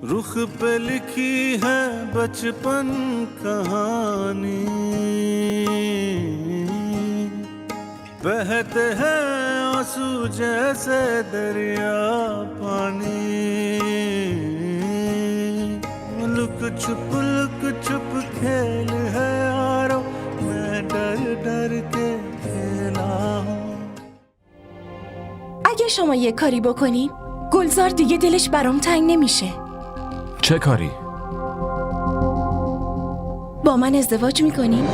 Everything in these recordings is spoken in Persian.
रुख पे लिखी है बचपन कहानी, बहते हैं आंसू जैसे दरिया पानी, लुक छुप खेल है यारो, मैं डर डर के खेला हूँ. اگه شما یه کاری بکنین گلزار دیگه دلش برام تنگ نمیشه. چه کاری؟ با من ازدواج میکنین؟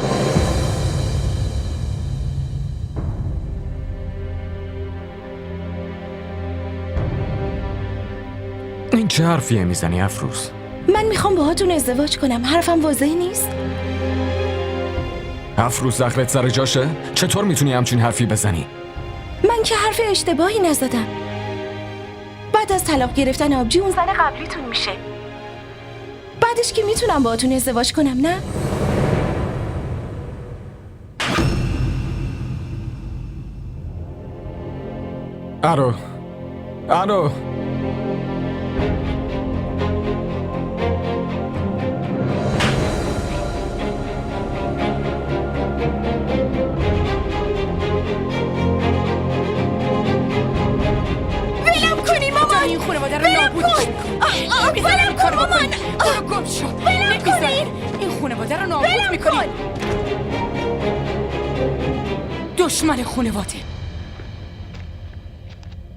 این چه حرفیه میزنی افروز؟ من میخوام باهاتون ازدواج کنم. حرفم واضح نیست؟ افروز دخلت سر جاشه؟ چطور میتونی همچین حرفی بزنی؟ من که حرف اشتباهی نزدم. بعد از طلاق گرفتن آبجی اون زن قبلیتون میشه. بعدش که میتونم باهاتون ازدواج کنم نه؟ آرو ولم کن مامان. برو گم شو. نمیذاریم این خانواده رو نابود میکنیم. دشمن خانواده.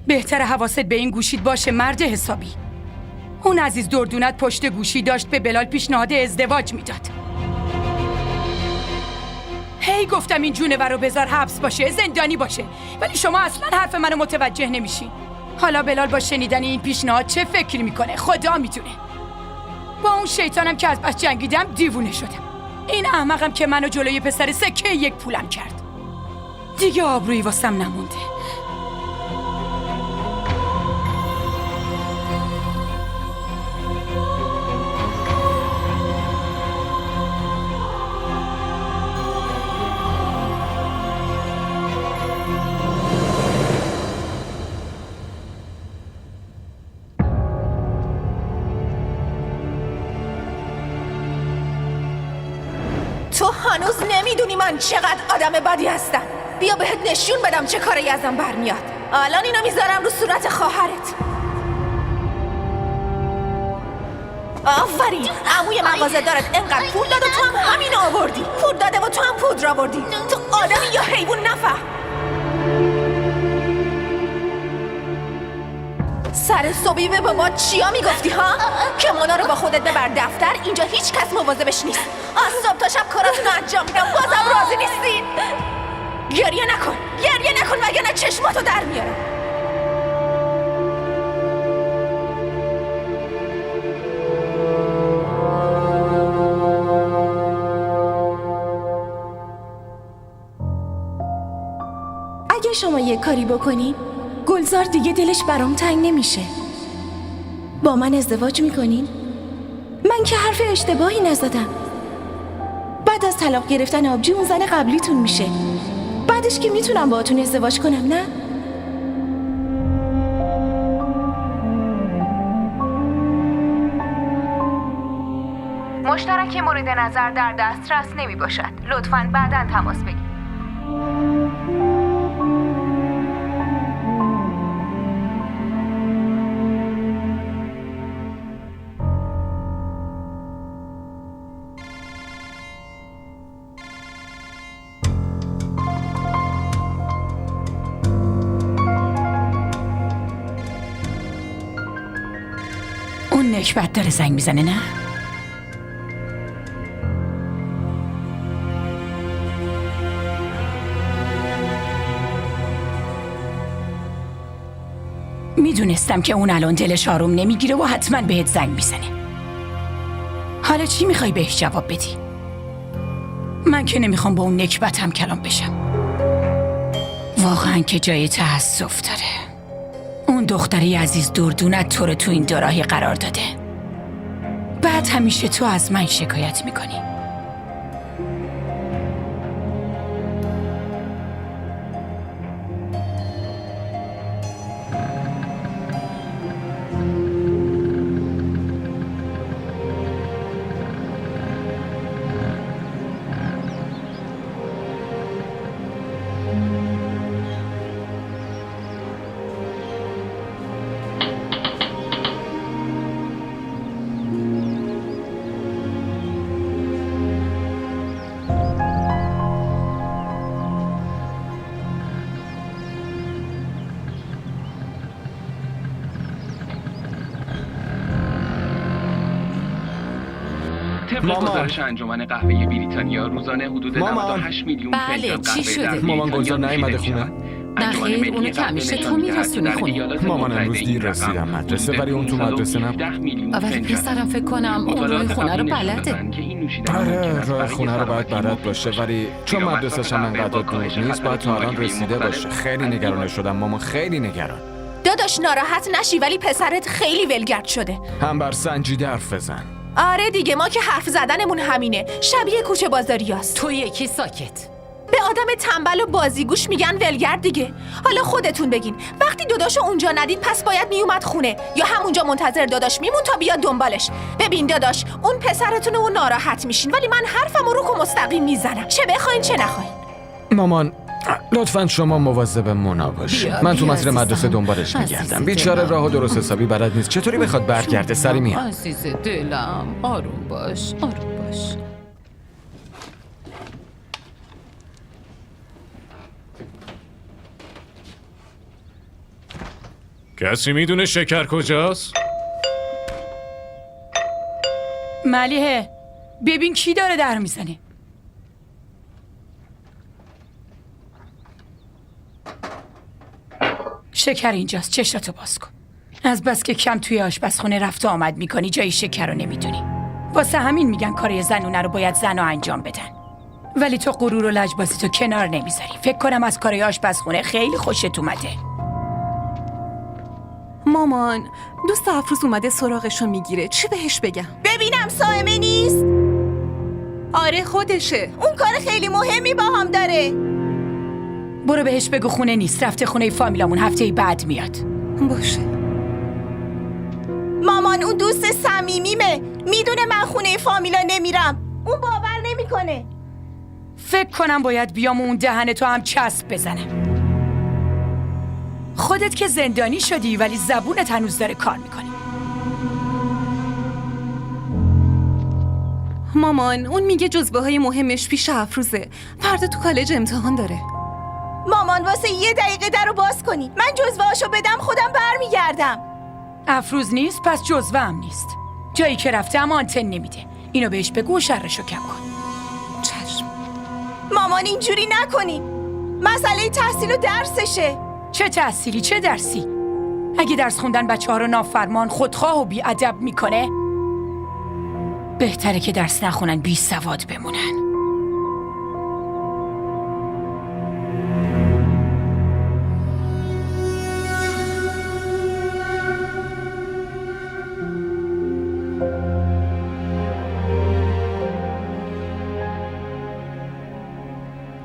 بهتره حواست به این گوشید باشه مرد حسابی. اون عزیز دردونت پشت گوشی داشت به بلال پیشنهاد ازدواج میداد. هی گفتم این جونور رو بذار حبس باشه، زندانی باشه، ولی شما اصلا حرف منو متوجه نمیشین. حالا بلال با شنیدن این پیشنهاد چه فکری میکنه خدا میدونه. با اون شیطانم که از بس جنگیدم دیوونه شدم. این احمقم که منو جلوی پسر سکه یک پولم کرد. دیگه آبرویی واسم نمونده. تو هنوز نمیدونی من چقدر آدم بدی هستم. بیا بهت نشون بدم چه کاری ازم برمیاد. الان اینو میذارم رو صورت خواهرت. آفرین، عموی مغازه دارت انقدر پول داد و تو هم همین آوردی. پول داده و تو هم پودر آوردی. تو آدمی یا حیوان نفهم. سر صبحی به بابا چیا میگفتی ها؟ که مانا رو با خودت ببر دفتر، اینجا هیچ کس مواظبش نیست. از صبح تا شب کاراتون رو انجام میدم، بازم راضی نیستین. گریه نکن وگرنه چشماتو در میارم. اگه شما یه کاری بکنین گلزار دیگه دلش برام تنگ نمیشه. با من ازدواج میکنین؟ من که حرف اشتباهی نزدم. بعد از طلاق گرفتن آبجی اون زن قبلیتون میشه. بعدش که میتونم باهاتون ازدواج کنم نه؟ مشترک مورد نظر در دسترس نمی باشد. لطفاً بعداً تماس بگیرید. اون نکبت داره زنگ میزنه نه؟ میدونستم که اون الان دلش آروم نمیگیره و حتما بهت زنگ میزنه. حالا چی میخوای بهش جواب بدی؟ من که نمیخوام با اون نکبت هم کلام بشم. واقعا که جای تأسف داره. اون دختری عزیز دردونت تو رو تو این دوراهی قرار داده. بعد همیشه تو از من شکایت میکنی. طبق گزارش انجمن قهوه بریتانیا روزانه حدود 98 میلیون بله، فنجان چی قهوه شده؟ در مامان بریتانیا گلزار نیومده نوشیده خونه؟ می‌شود. نه انجمن خیر، ملی اونو که قهوه همیشه تو نشان می‌دهد می‌رسونی که در خونه. ایالات مامان متحده امروز دیر این رسیدم رقم مدرسه، حدود ولی اون تو مدرسه 517 میلیون ولی فنجان پسرم فکر کنم اون روی مطالعات خونه رو قبلی نشان بلده. دادند که این نوشیدنی ممکن آره است راه برای خونه رو باید سلامتی بلد باشه، مفید ولی چون زیرا مدرسه‌ش مصرف هم قهوه انقدر با دور کاهش نیست باید تا الان خطر رسیده بیماری باشه. مختلف خیلی نگران شدم مامان، خیلی نگران. داداش ناراحت نشی، ولی پسرت خیلی ولگرد شده. هم بر سنجیده حرف بزن. آره دیگه، ما که حرف زدنمون همینه، شبیه کوچه بازاریاست. تو یکی ساکت. به آدم تنبل و بازیگوش میگن ولگرد دیگه. حالا خودتون بگین، وقتی داداشو اونجا ندید پس باید میومد خونه یا همونجا منتظر داداش میمون تا بیاد دنبالش؟ ببین داداش، اون پسرتونه و ناراحت میشین، ولی من حرفمو رو که مستقیم میزنم، چه بخواین چه نخواین. مامان لطفاً شما مواظب مونا باش. بیا، من تو بیا مسیر مدرسه عزیزم. دنبالش عزیز میگردم. بیچاره دلم. راهو درست حسابی بلد نیست. چطوری بخواد برگرده؟ سری میاد. عزیز دلم، آروم باش، آروم باش. کسی میدونه شکر کجاست؟ ملیحه ببین کی داره در میزنه. شکر اینجاست، چشاتو باز کن. از بس که کم توی آشپزخونه رفت و آمد میکنی جای شکر رو نمیدونی. واسه همین میگن کارای زنونه رو باید زنها انجام بدن. ولی تو غرور و لجبازی تو کنار نمیذاری. فکر کنم از کارای آشپزخونه خیلی خوشت اومده. مامان، دوست افروز اومده سراغشو میگیره، چی بهش بگم؟ ببینم صائمه نیست؟ آره خودشه. اون کار خیلی مهمی با هم داره. برو بهش بگو خونه نیست، رفته خونه فامیلامون، هفته بعد میاد. باشه. مامان اون دوست صمیمیمه، میدونه من خونه فامیلا نمیرم. اون باور نمیکنه. فکر کنم باید بیام اون دهن تو هم چسب بزنم. خودت که زندانی شدی ولی زبونت هنوز داره کار میکنه. مامان، اون میگه جزوه های مهمش پیش افروزه. فردا تو کالج امتحان داره. مامان واسه یه دقیقه در رو باز کنی، من جزوهاشو بدم خودم برمیگردم. افروز نیست پس جزوه هم نیست. جایی که رفته اما آنتن نمیده. اینو بهش بگو و شرشو کم کن. چشم. مامان اینجوری نکنی، مسئله تحصیل و درسشه. چه تحصیلی چه درسی؟ اگه درس خوندن بچه ها رو نافرمان، خودخواه و بی‌ادب میکنه، بهتره که درس نخونن، بی سواد بمونن.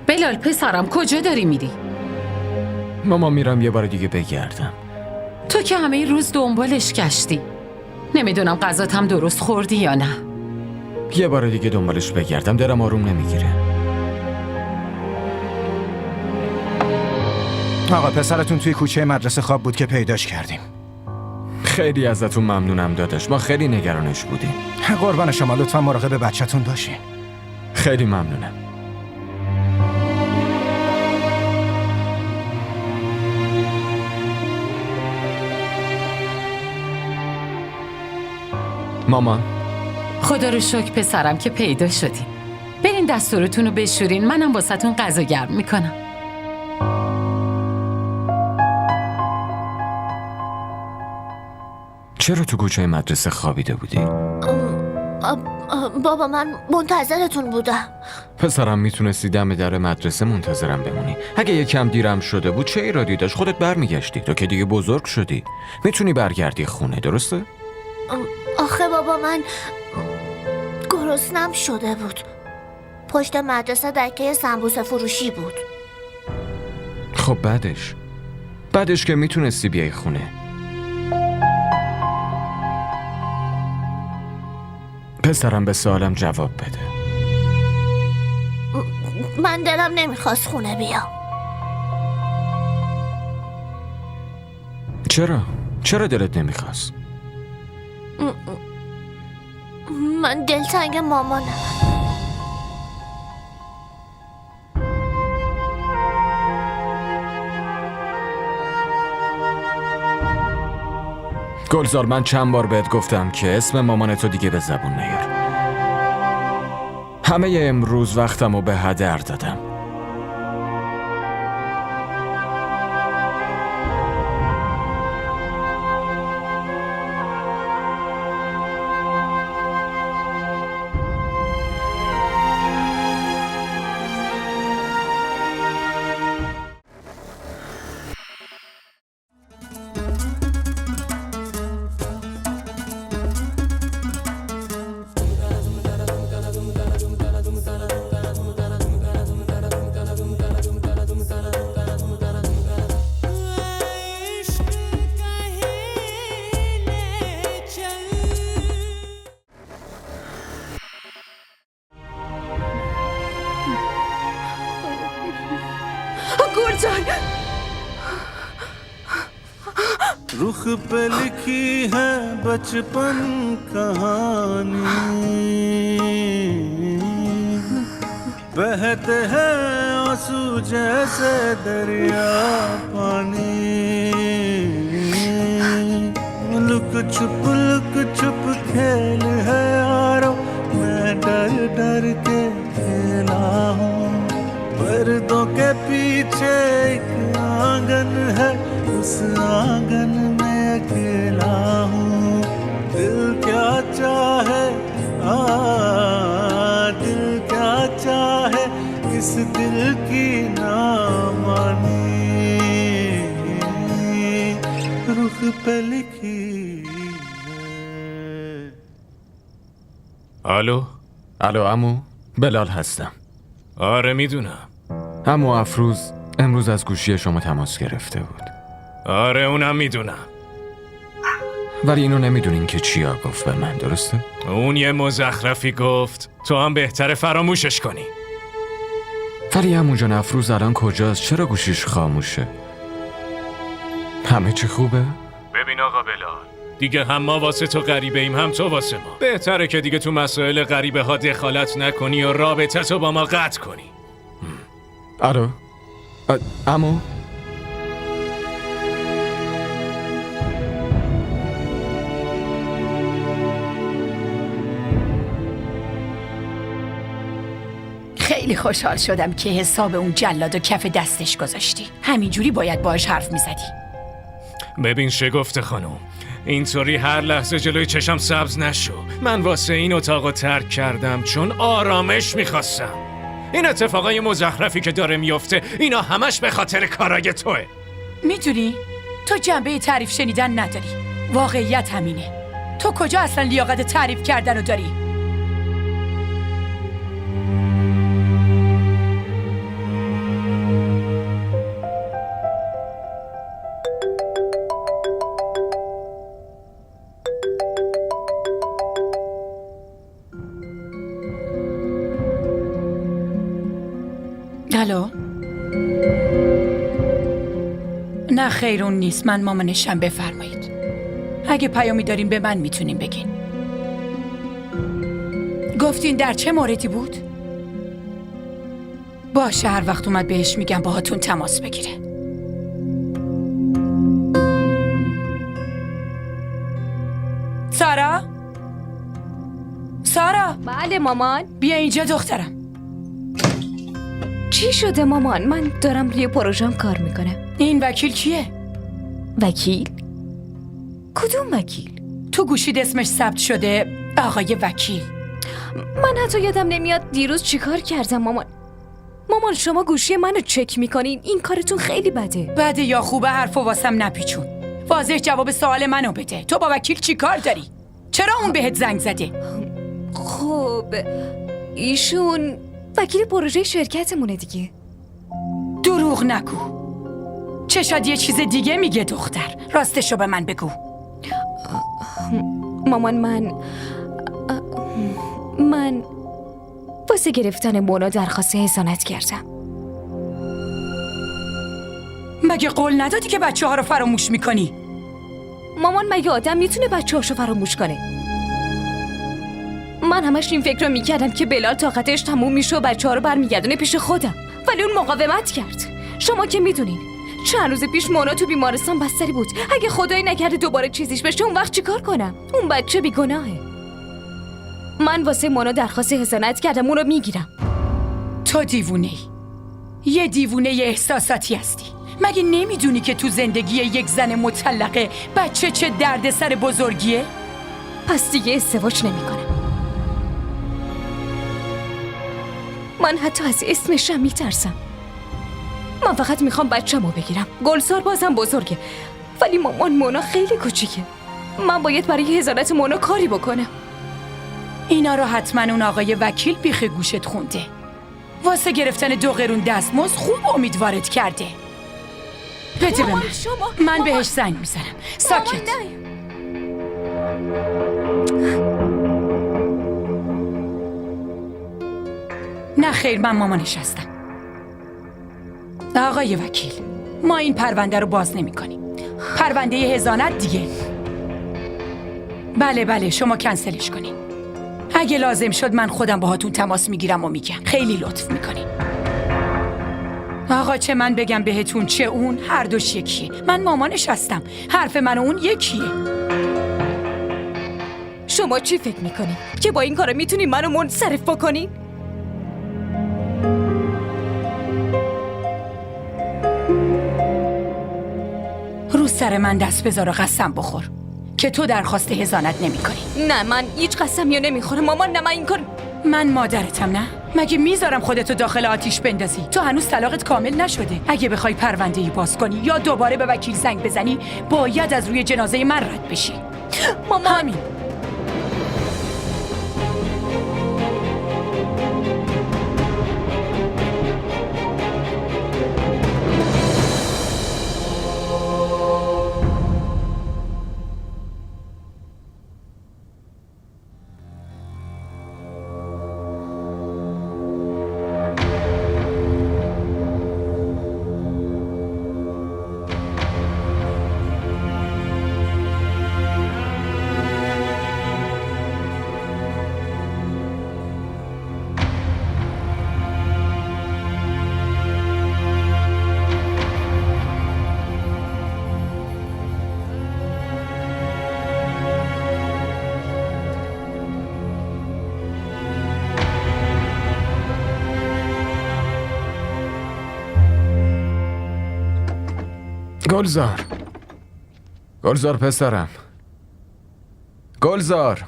بلال پسرم کجا داری میری؟ مامان میرم یه بار دیگه بگردم. تو که همه روز دنبالش گشتی. نمیدونم غذات هم درست خوردی یا نه. یه بار دیگه دنبالش بگردم، دلم آروم نمیگیره. آقا پسرتون توی کوچه مدرسه خواب بود که پیداش کردیم. خیلی ازتون ممنونم داداش، ما خیلی نگرانش بودیم. قربان شما، لطفا مراقب بچه‌تون باشین. خیلی ممنونم. مامان خدا رو شکر پسرم که پیدا شدین. برین دستورتون رو بشورین، منم واسهتون غذا گرم میکنم. چرا تو کوچه مدرسه خوابیده بودی؟ بابا من منتظرتون بودم. پسرم میتونستی دم در مدرسه منتظرم بمونی. اگه یکم دیرم شده بود چه ایرادی داشت؟ خودت برمیگشتی، تو که دیگه بزرگ شدی، میتونی برگردی خونه، درسته؟ آخه بابا من گرسنم شده بود. پشت مدرسه دکه سمبوسه فروشی بود. خب بعدش که میتونستی بیای خونه. پسرم به سوالم جواب بده. من دلم نمیخواست خونه بیام. چرا دلت نمیخواست؟ من دلتنگ مامانم. گلزار من چند بار بهت گفتم که اسم مامانتو دیگه به زبون نیار. همه امروز وقتمو به هدر دادم. گلزار रुख पे लिखी है बचपन कहानी, बहते हैं आंसू जैसे दरिया पानी। लुक छुप खेल है यारो, मैं डर डर के खेला हूँ। पर्दों के पीछे एक आंगन है, उस आंगन में अकेला हूँ। दिल क्या चाहे दिल क्या चाहे, इस दिल की ना मानी, रुख पे लिखी है। الو عمو، بلال هستم. آره میدونم. عمو افروز امروز از گوشی شما تماس گرفته بود. آره اونم میدونم. ولی اینو نمیدونین که چیا گفت به من، درسته؟ اون یه مزخرفی گفت، تو هم بهتره فراموشش کنی. ولی عمو جان افروز الان کجاست؟ چرا گوشیش خاموشه؟ همه چی خوبه؟ ببین آقا بلال، دیگه هم ما واسه تو غریبه ایم هم تو واسه ما. بهتره که دیگه تو مسائل غریبه ها دخالت نکنی و رابطه تو با ما قطع کنی. الو عمو؟ خیلی خوشحال شدم که حساب اون جلاد و کف دستش گذاشتی. همینجوری باید باهاش حرف میزدی. ببین شگفت خانم، اینطوری هر لحظه جلوی چشم سبز نشو. من واسه این اتاقو ترک کردم چون آرامش میخواستم. این اتفاقای مزخرفی که داره میفته، اینا همش به خاطر کارای توه. میدونی؟ تو جنبه تعریف شنیدن نداری. واقعیت همینه. تو کجا اصلا لیاقت تعریف کردن رو داری؟ الو؟ نه خیر اون نیست، من مامانشم. بفرمایید. اگه پیامی دارین به من میتونین بگین. گفتین در چه موردی بود؟ باشه هر وقت اومد بهش میگم باهاتون تماس بگیره. سارا؟ سارا؟ بله مامان. بیا اینجا دخترم. چی شده مامان؟ من دارم روی پروژم کار میکنم. این وکیل کیه؟ وکیل؟ کدوم وکیل؟ تو گوشید اسمش ثبت شده آقای وکیل. من حتی یادم نمیاد دیروز چی کار کردم مامان. مامان شما گوشی منو چک میکنین، این کارتون خیلی بده. بده یا خوبه حرفو واسم نپیچون. واضح جواب سوال منو بده. تو با وکیل چی کار داری؟ چرا اون بهت زنگ زده؟ خب ایشون وکیل پروژه شرکتمونه دیگه. دروغ نگو. چشاد یه چیز دیگه میگه دختر. راستشو به من بگو. مامان من واسه گرفتن مونا درخواست حضانت کردم. مگه قول ندادی که بچه ها رو فراموش میکنی؟ مامان مگه آدم میتونه بچه هاشو فراموش کنه؟ من همش این فکر رو میکردم که بلال طاقتش تموم میشه و بچه ها رو برمیگردونه پیش خودم، ولی اون مقاومت کرد. شما که میدونین چند روز پیش مونا تو بیمارستان بستری بود. اگه خدایی نکرده دوباره چیزیش بشه اون وقت چیکار کنم؟ اون بچه بیگناهه. من واسه مونا درخواست حضانت کردم، اونو میگیرم. تو دیوونه‌ای. یه دیوونه احساساتی هستی. مگه نمیدونی که تو زندگی یک زن مطلقه بچه چه دردسر بزرگیه؟ پس دیگه ازدواج نمیکنم. من حتی از اسمشم میترسم. من فقط میخوام بچه‌مو بگیرم. گلزار بازم بزرگه، ولی مامان مونا خیلی کوچیکه. من باید برای حضانت مونا کاری بکنم. اینا رو حتما اون آقای وکیل بیخ گوشت خونده. واسه گرفتن 2 قرون دستمزد خوب امیدوارت کرده. بده به من بهش زنگ میزنم. ساکت. نه خیر، من مامانش هستم. آقای وکیل، ما این پرونده رو باز نمی کنیم. پرونده حضانت دیگه. بله شما کنسلش کنین. اگه لازم شد من خودم باهاتون تماس میگیرم و میگم. خیلی لطف میکنین. آقا چه من بگم بهتون چه اون، هر دوش یکیه. من مامانش هستم. حرف من و اون یکیه. شما چی فکر میکنین؟ که با این کارا میتونین منو منصرف بکنین؟ رو سر من دست بذار و قسم بخور که تو درخواست حضانت نمی کنی. نه، من هیچ قسمی رو نمیخورم مامان. نه، من این کار... من مادرتم نه؟ مگه میذارم خودتو داخل آتیش بندازی؟ تو هنوز طلاقت کامل نشده. اگه بخوای پرونده‌ای باز کنی یا دوباره به وکیل زنگ بزنی، باید از روی جنازه من رد بشی. مامان همین. گلزار پسرم. گلزار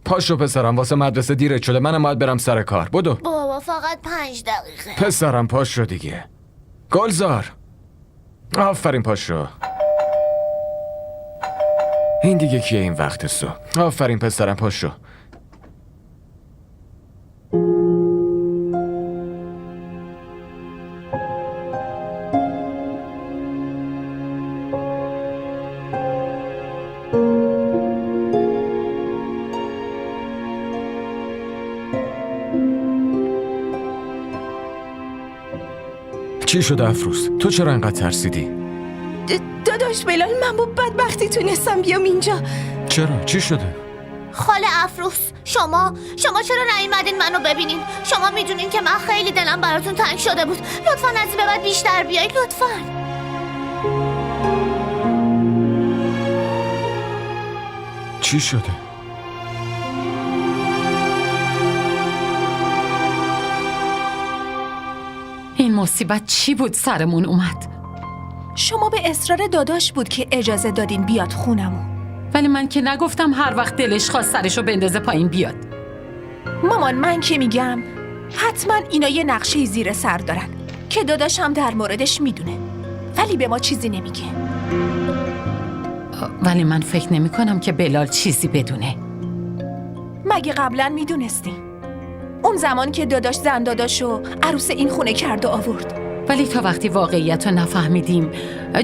پاشو پسرم، واسه مدرسه دیرت شده. منم باید برم سر کار. بدو بابا فقط 5 دقیقه. پسرم، پاشو دیگه. گلزار آفرین، پاشو. این دیگه کیه این وقت صبح؟ آفرین پسرم، پاشو. چی شده افروز؟ تو چرا انقدر ترسیدی؟ داداش بلال، من با بدبختی تونستم بیام اینجا. چرا؟ چی شده؟ خاله افروز، شما چرا نیومدین منو ببینین؟ شما میدونین که من خیلی دلم براتون تنگ شده بود. لطفاً از این به بعد بیشتر بیایید لطفاً. چی شده؟ این مصیبت چی بود سرمون اومد؟ شما به اصرار داداش بود که اجازه دادین بیاد خونمون. ولی من که نگفتم هر وقت دلش خواست سرشو بندازه پایین بیاد. مامان، من که میگم حتما اینا یه نقشه زیر سر دارن که داداش هم در موردش میدونه، ولی به ما چیزی نمیگه. ولی من فکر نمی کنم که بلال چیزی بدونه. مگه قبلا میدونستی؟ اون زمان که داداش زن داداشو عروس این خونه کرد و آورد. ولی تا وقتی واقعیت رو نفهمیدیم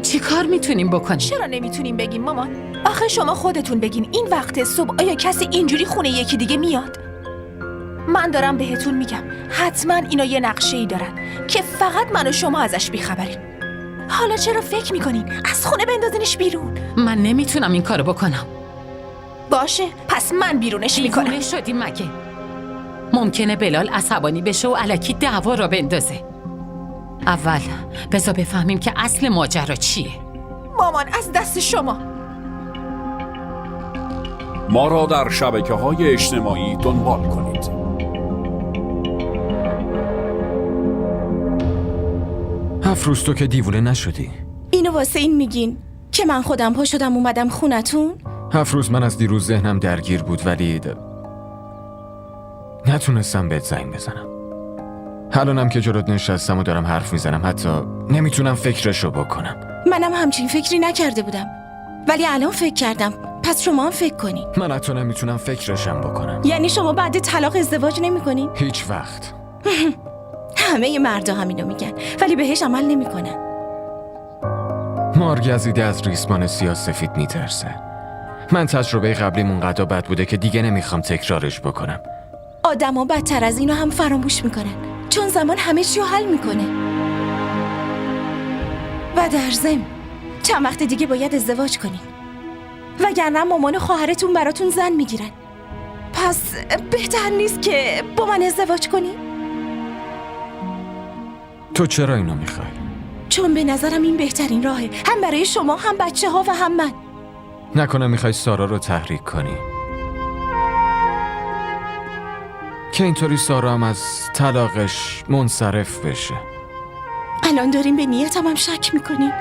چی کار میتونیم بکنیم؟ چرا نمیتونیم بگیم مامان؟ آخه شما خودتون بگین این وقت صبح آیا کسی اینجوری خونه یکی دیگه میاد؟ من دارم بهتون میگم حتما اینا یه نقشه‌ای دارن که فقط من و شما ازش بیخبریم. حالا چرا فکر میکنین از خونه بندازینش بیرون؟ من نمیتونم این کارو بکنم. باشه، پس من بیرونش میکنم. دیوونه شدی مگه؟ ممکنه بلال عصبانی بشه و الکی دعوا را بندازه. اول بذار بفهمیم که اصل ماجرا چیه. مامان از دست شما. ما را در شبکه‌های اجتماعی دنبال کنید. افروز تو که دیوونه نشدی؟ اینو واسه این میگین که من خودم پا شدم اومدم خونتون؟ افروز من از دیروز ذهنم درگیر بود ولی نتونستم بهت زنگ بزنم. الانم که جلوت نشستم و دارم حرف میزنم حتی نمیتونم فکرشو بکنم. منم همچین فکری نکرده بودم ولی الان فکر کردم. پس شما هم فکر کنین. من حتی نمیتونم فکرشم بکنم. یعنی شما بعد طلاق ازدواج نمی کنین؟ هیچ وقت. همه مردا همینو میگن ولی بهش عمل نمیکنن. مارگزیده از ریسمان سیاه‌سفید میترسه. من تجربه قبلیمون قدر بد بوده که دیگه نمیخوام تکرارش بکنم. آدما بدتر از اینو هم فراموش میکنن چون زمان همه چی رو حل میکنه. و در ضمن چند وقت دیگه باید ازدواج کنین وگرنه مامان و خواهرتون براتون زن میگیرن. پس بهتر نیست که با من ازدواج کنی؟ تو چرا اینو میخوای؟ چون به نظرم این بهترین راهه، هم برای شما هم بچه ها و هم من. نکنه میخوای سارا رو تحریک کنی که اینطوری سارا هم از طلاقش منصرف بشه. الان داریم به نیتم هم شک میکنی؟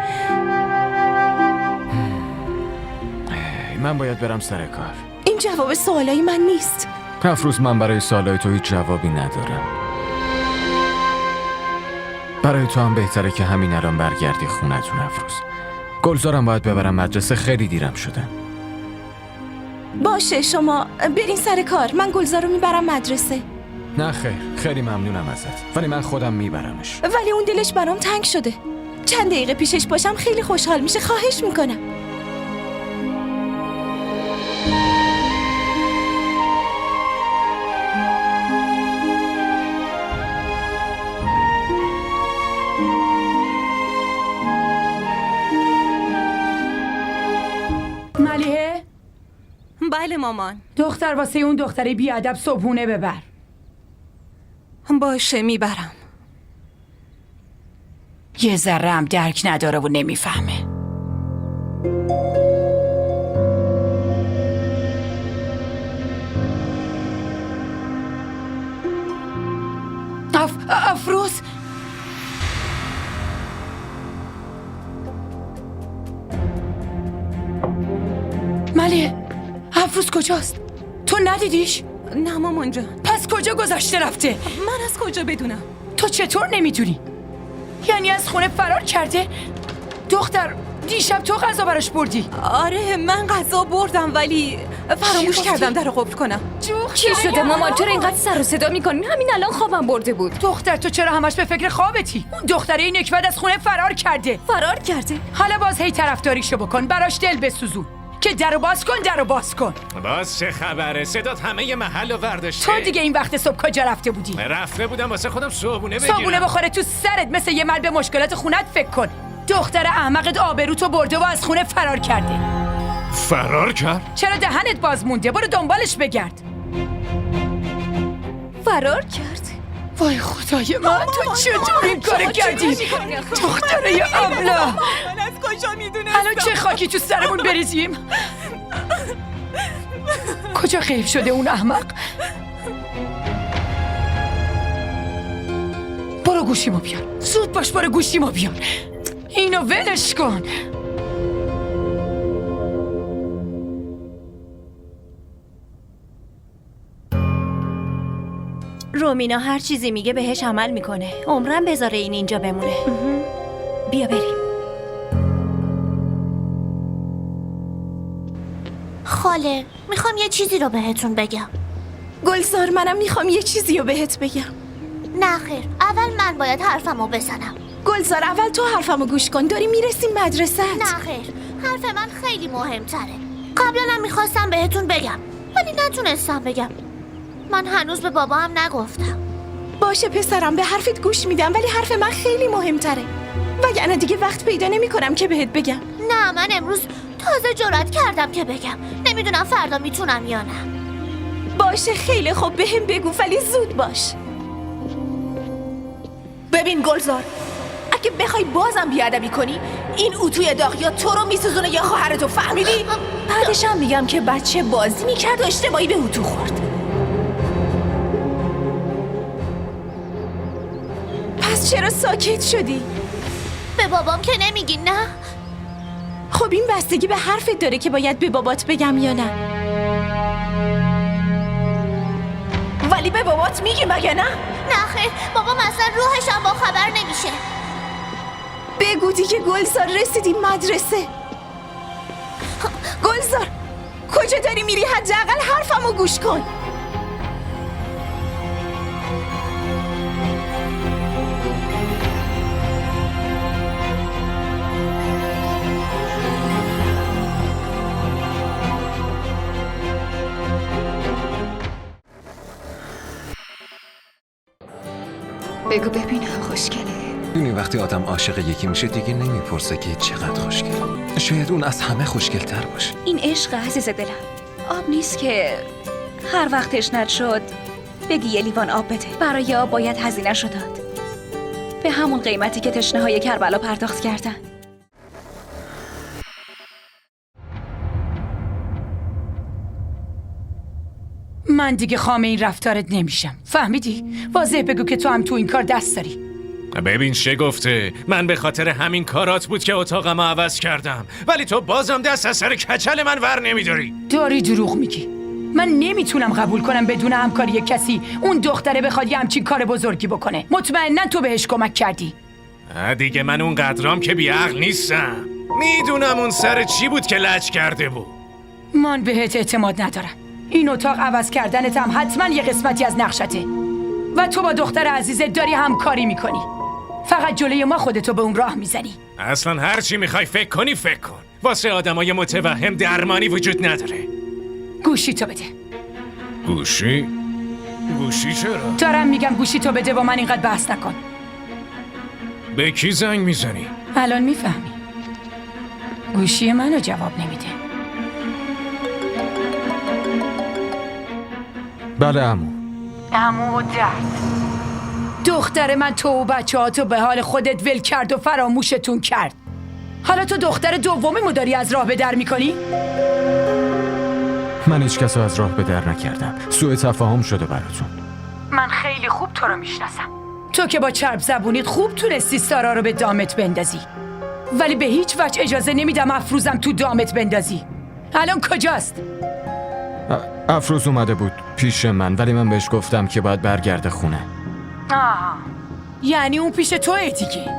من باید برم سر کار. این جواب سوالای من نیست. افروز من برای سوالای تو هیچ جوابی ندارم. برای تو هم بهتره که همین الان برگردی خونتون افروز. گلزارم باید ببرم مدرسه، خیلی دیرم شده. باشه شما برین سر کار، من گلزار رو میبرم مدرسه. نه خیر، خیلی ممنونم ازت ولی من خودم میبرمش. ولی اون دلش برام تنگ شده. چند دقیقه پیشش باشم خیلی خوشحال میشه، خواهش میکنم. ملیحه؟ بله مامان. دختر واسه اون دختره بیادب صبحونه ببر. باشه میبرم. یه ذره هم درک نداره و نمیفهمه. افروز ملیحه، افروز کجاست؟ تو ندیدیش؟ نه مامان جان. پس کجا گذاشته رفته؟ من از کجا بدونم؟ تو چطور نمیدونی؟ یعنی از خونه فرار کرده؟ دختر دیشب تو غذا براش بردی؟ آره من غذا بردم ولی فراموش کردم در رو قفل کنم. چی شده مامان؟ چرا اینقدر سر و صدا میکنین؟ همین الان خوابم برده بود. دختر تو چرا همش به فکر خوابتی؟ اون دختره نکبت از خونه فرار کرده. فرار کرده؟ حالا باز هی طرفداریشو بکن، براش دل بسوزون که درو باز کن، درو باز کن. باز چه خبره؟ صدات همه محل و ورداشته. تو دیگه این وقت صبح کجا رفته بودی؟ رفته بودم واسه خودم صبحونه بگیرم. صبحونه بخوره تو سرت، مثل یه مرد به مشکلات خونت فکر کن. دختر احمقت آبروتو برده و از خونه فرار کرده. فرار کرد؟ چرا دهنت باز مونده؟ برو دنبالش بگرد. فرار کرد؟ وای خدای من، تو چطور این کارو کردی؟ دختره ابله. من از کجا میدونستم؟ الان چه خاکی تو سرمون بریزیم؟ کجا غیب شده اون احمق؟ برو گوشیمو بیار، زود باش، برو گوشیمو بیار. اینو ولش کن. رومینا هر چیزی میگه بهش عمل میکنه. عمرم بذاره این اینجا بمونه. بیا بریم. خاله میخوام یه چیزی رو بهتون بگم. گلزار منم میخوام یه چیزی رو بهت بگم. نه خیر، اول من باید حرفمو بزنم. گلزار اول تو حرفمو گوش کن، داری میرسیم مدرسه. نه خیر، حرف من خیلی مهمتره. قبلا هم میخواستم بهتون بگم ولی نتونستم بگم. من هنوز به بابا هم نگفتم. باشه پسرم، به حرفت گوش میدم ولی حرف من خیلی مهمتره وگرنه دیگه وقت پیدا نمیکنم که بهت بگم. نه من امروز تازه جرأت کردم که بگم. نمیدونم فردا میتونم یا نه. باشه خیلی خوب، بهم بگو ولی زود باش. ببین گلزار، اگه بخوای بازم بیادبی کنی این اتوی داغ یا تو رو میسوزونه یا خواهرتو، فهمیدی؟ بعدش هم میگم که بچه بازی میکرد و اشتباهی به اتو خورد. پس چرا ساکت شدی؟ به بابام که نمیگی نه؟ خب این بستگی به حرفت داره که باید به بابات بگم یا نه. ولی به بابات میگی مگه نه؟ نه خیر، بابام اصلا روحش هم با خبر نمیشه. بگو دیگه گلزار، رسیدیم مدرسه. گلزار کجا داری میری؟ حداقل حرفمو گوش کن. بگو ببینم خوشگله. دونی وقتی آدم عاشق یکی میشه دیگه نمیپرسه که چقدر خوشگل. شاید اون از همه خوشگل‌تر باشه. این عشق عزیز دلم، آب نیست که هر وقت تشنت شد بگی یه لیوان آب بده. برای آب باید هزینه شو داد، به همون قیمتی که تشنه های کربلا پرداخت کردن. من دیگه خامه این رفتارت نمیشم، فهمیدی؟ واضح بگو که تو هم تو این کار دست داری. ببین شگفته، من به خاطر همین کارات بود که اتاقم عوض کردم، ولی تو بازم دست از سر کچل من ور نمیداری. داری دروغ میگی. من نمیتونم قبول کنم بدون همکاری کسی اون دختره بخواد یه همچین کار بزرگی بکنه. مطمئنا تو بهش کمک کردی. دیگه من اون قدرام که بیعقل نیستم. میدونم اون سر چی بود که لج کرده بود. من بهت اعتماد ندارم. این اتاق عوض کردنت هم حتما یه قسمتی از نقشته و تو با دختر عزیزت داری همکاری میکنی. فقط جلوی ما خودتو به اون راه میزنی. اصلا هر چی میخوای فکر کنی فکر کن. واسه آدمای متوهم درمانی وجود نداره. گوشی تو بده. گوشی؟ گوشی چرا؟ دارم میگم گوشی تو بده، با من اینقدر بحث نکن. به کی زنگ میزنی؟ الان میفهمی. گوشی منو جواب نمیده. بله عمو. عمو درد. دختر من تو و بچه‌هاتو به حال خودت ول کرد و فراموشتون کرد. حالا تو دختر دومیمو داری از راه به در میکنی؟ من هیچ کسو از راه به در نکردم. سوء تفاهم شده براتون. من خیلی خوب تو رو میشناسم. تو که با چرب زبونیت خوب تونستی سارا رو به دامت بندازی، ولی به هیچ وجه اجازه نمیدم افروزم تو دامت بندازی. الان کجاست؟ افروز اومده بود پیش من، ولی من بهش گفتم که باید برگرده خونه. یعنی اون پیش توئه دیگه.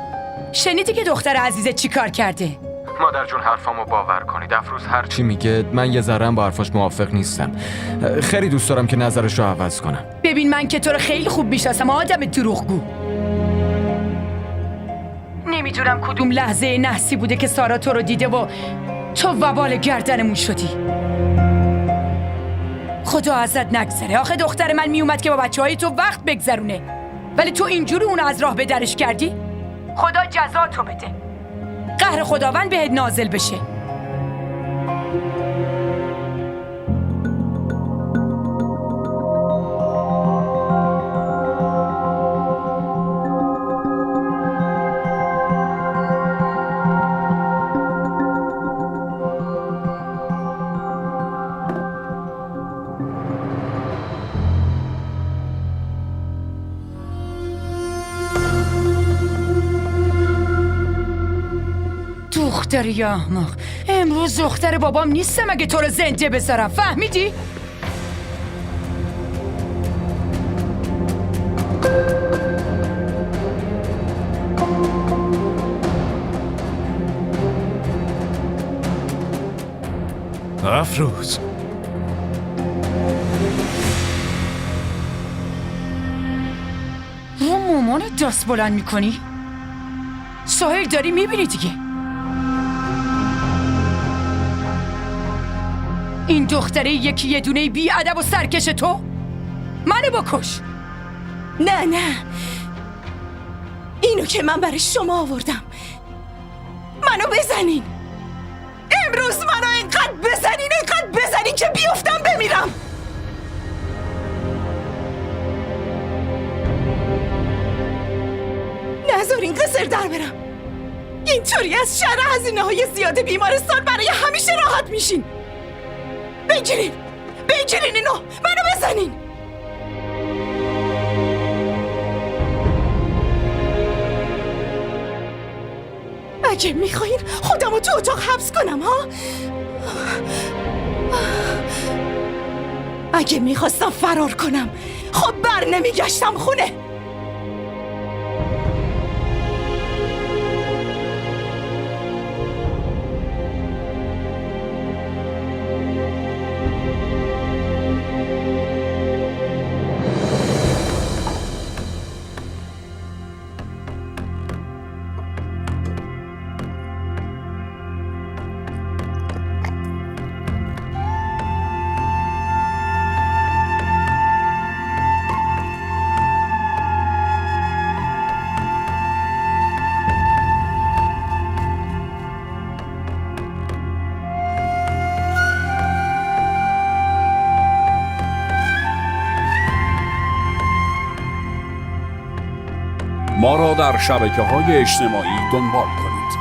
شنیدی که دختر عزیزت چی کار کرده؟ مادر جون حرفامو باور کنید. افروز هر چی میگه من یه ذره با حرفاش موافق نیستم. خیلی دوست دارم که نظرش رو عوض کنم. ببین من که تو رو خیلی خوب میشناسم، آدم دروغگو. نمیدونم کدوم لحظه نحسی بوده که سارا تو رو دیده و تو وبال گردنمون شدی. خدا ازت نگذره. آخه دختر من میومد که با بچه‌های تو وقت بگذرونه، ولی تو اینجوری اون از راه به درش کردی؟ خدا جزا تو بده. قهر خداوند بهت نازل بشه. دختری احمق، امروز دختر بابام نیستم اگه تو رو زنده بذارم، فهمیدی؟ افروز رو مامانت دست بلند میکنی؟ ساحل داری میبینی دیگه. این دختره یکی یه دونه بی ادب و سرکش تو؟ منو بکش. نه اینو که من برای شما آوردم. منو بزنین. امروز منو اینقدر بزنین که بیفتم بمیرم. نذارین قصر در برم. اینطوری از شر هزینه‌های زیاد بیمارستان برای همیشه راحت میشین. بگیرین اینو، منو بزنین. اگه میخواین خودمو تو اتاق حبس کنم ها؟ اگه میخواستم فرار کنم خب بر نمیگشتم خونه. ما را در شبکه‌های اجتماعی دنبال کنید.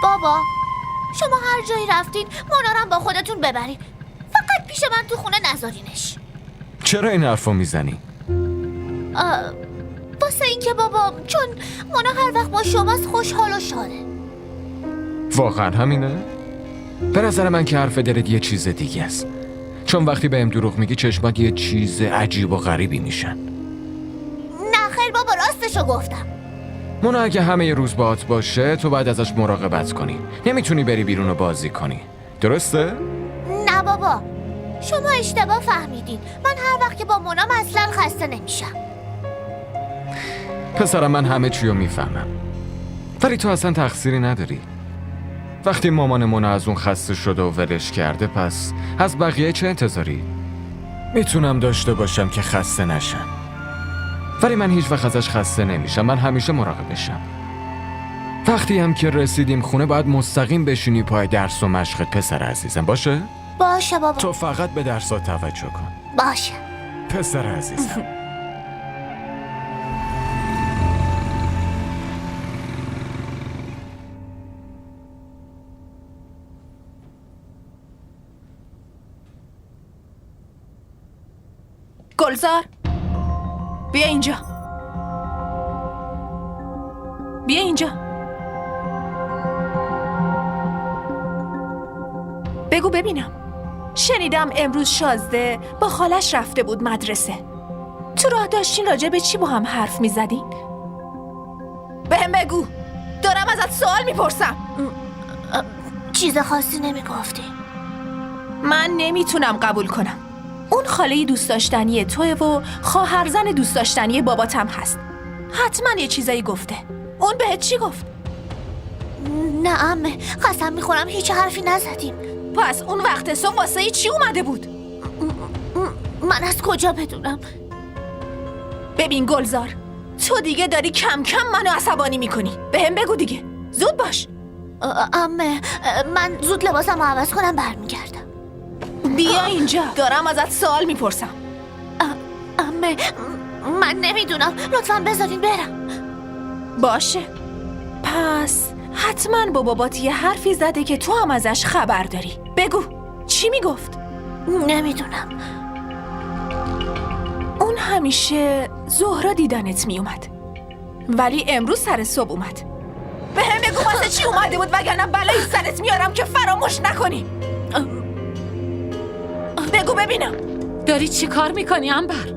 بابا شما هر جایی رفتین منارم با خودتون ببرین، فقط پیش من تو خونه نذارینش. چرا این حرفو میزنی؟ واسه اینکه بابا، چون مونا هر وقت با شماست خوشحال و شاده. واقعا همینه؟ به نظر من که حرف دلت یه چیز دیگه است. چون وقتی بهم دروغ میگی چشمات یه چیز عجیب و غریبی میشن. نه خیر بابا، راستشو گفتم. مونا اگه همه روز باهات باشه تو باید ازش مراقبت کنی. نمیتونی بری بیرون و بازی کنی. درسته؟ نه بابا، شما اشتباه فهمیدین. من هر وقت که با مونا اصلا خسته نمیشم. پسرم، من همه چی رو میفهمم، ولی تو اصلا تقصیری نداری. وقتی مامان مونا از اون خسته شده و ولش کرده، پس از بقیه چه انتظاری؟ میتونم داشته باشم که خسته نشن، ولی من هیچ وقت ازش خسته نمیشم. من همیشه مراقبشم. وقتی هم که رسیدیم خونه باید مستقیم بشینی پای درس و مشقت پسر عزیزم، باشه؟ باشه بابا. تو فقط به درسات توجه کن. باشه پسر عزیزم. گلزار بیا اینجا. بگو ببینم. شنیدم امروز شازده با خالش رفته بود مدرسه. تو راه داشتین راجع به چی با هم حرف میزدین؟ بهم بگو، دارم ازت سوال میپرسم. چیز خاصی نمیگفتی. من نمیتونم قبول کنم. اون خاله دوست داشتنی توه و خواهرزن دوست داشتنی باباتم هست. حتما یه چیزایی گفته. اون بهت چی گفت؟ نه عمه، قسم میخورم هیچ حرفی نزدیم. پس اون وقت صبح واسه چی اومده بود؟ من از کجا بدونم؟ ببین گلزار، تو دیگه داری کم کم منو عصبانی میکنی. بهم بگو دیگه، زود باش. عمه، من زود لباسمو عوض کنم برمیگردم. بیا اینجا، دارم ازت سوال میپرسم. عمه، من نمیدونم، لطفاً بذارین برم. باشه، پس حتما با بابات یه حرفی زده که تو هم ازش خبر داری. بگو، چی میگفت؟ نمیدونم. اون همیشه ظهرا دیدنت میومد، ولی امروز سر صبح اومد. به هم بگو واسه چی اومده بود، وگرنه بلایی سرت میارم که فراموش نکنی. بگو ببینم. داری چی کار میکنی انبر؟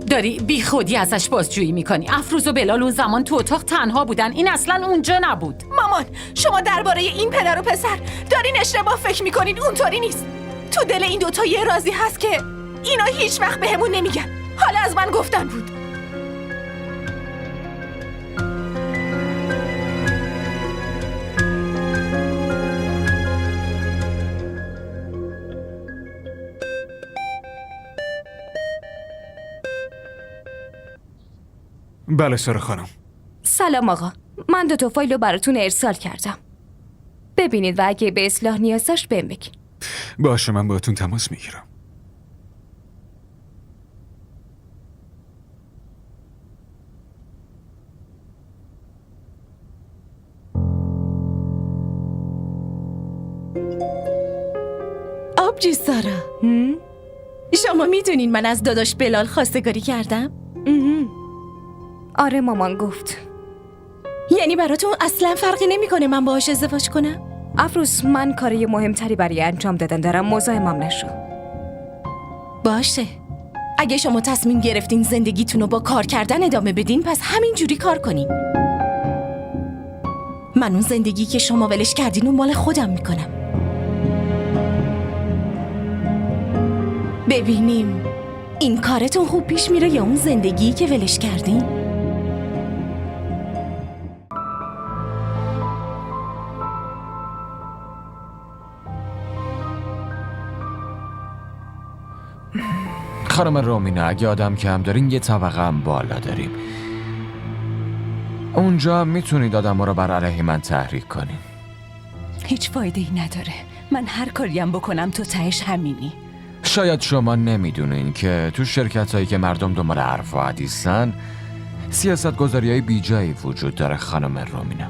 داری بی خودی ازش بازجویی میکنی. افروز و بلال اون زمان تو اتاق تنها بودن، این اصلا اونجا نبود. مامان، شما درباره این پدر و پسر دارین اشتباه فکر میکنین. اونطوری نیست. تو دل این دوتا یه رازی هست که اینا هیچ وقت بهمون نمیگن. حالا از من گفتن بود. بله سارا خانم. سلام آقا، من 2 فایل رو براتون ارسال کردم. ببینید و اگه به اصلاح نیاز داشت بهم بگین. باشه، من باهاتون تماس میگیرم. آبجی سارا، شما میدونین من از داداش بلال خواستگاری کردم؟ آره مامان گفت. یعنی براتون اصلا فرقی نمیکنه من باهاش ازدواج کنم؟ افروز، من کاری مهمتری برای انجام دادن دارم، مزاحمم نشو. باشه، اگه شما تصمیم گرفتین زندگیتون رو با کار کردن ادامه بدین پس همین جوری کار کنین. من اون زندگی که شما ولش کردین و مال خودم میکنم. ببینیم این کارتون خوب پیش میره یا اون زندگی که ولش کردین؟ خانم رومینا، اگه آدم کم دارین یه طبقه هم بالا داریم. اونجا میتونید آدم رو بر علیه من تحریک کنین. هیچ فایده ای نداره. من هر کاریم بکنم تو تهش همینی. شاید شما نمیدونین که تو شرکت هایی که مردم دنبال حرف و حدیثن سیاست گذاری های بی جایی وجود داره خانم رومینا.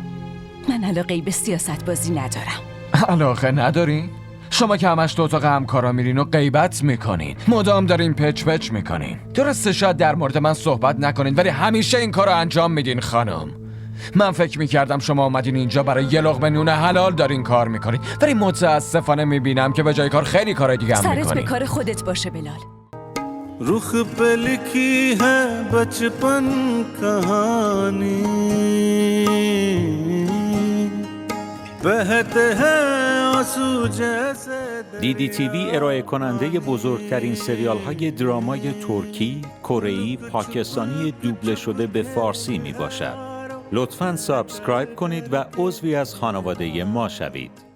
من علاقه‌ای به سیاست بازی ندارم. علاقه ندارین؟ شما که همش تو اتاق همکارا میرین و غیبت میکنین، مدام دارین پچ پچ میکنین. درسته شاید در مورد من صحبت نکنین ولی همیشه این کارو انجام میدین خانم. من فکر میکردم شما اومدین اینجا برای یه لقمه نون حلال دارین کار میکنین، ولی متاسفانه میبینم که به جای کار خیلی کارهای دیگه هم میکنین. سرت به کار خودت باشه بلال. रुख पे लिखी है बचपन कहानी बहते हैं आंसू जैसे DDTV ارائه کننده بزرگترین سریال های درامای ترکی، کره‌ای، پاکستانی دوبله شده به فارسی می باشد. لطفاً سابسکرایب کنید و عضوی از خانواده ما شوید.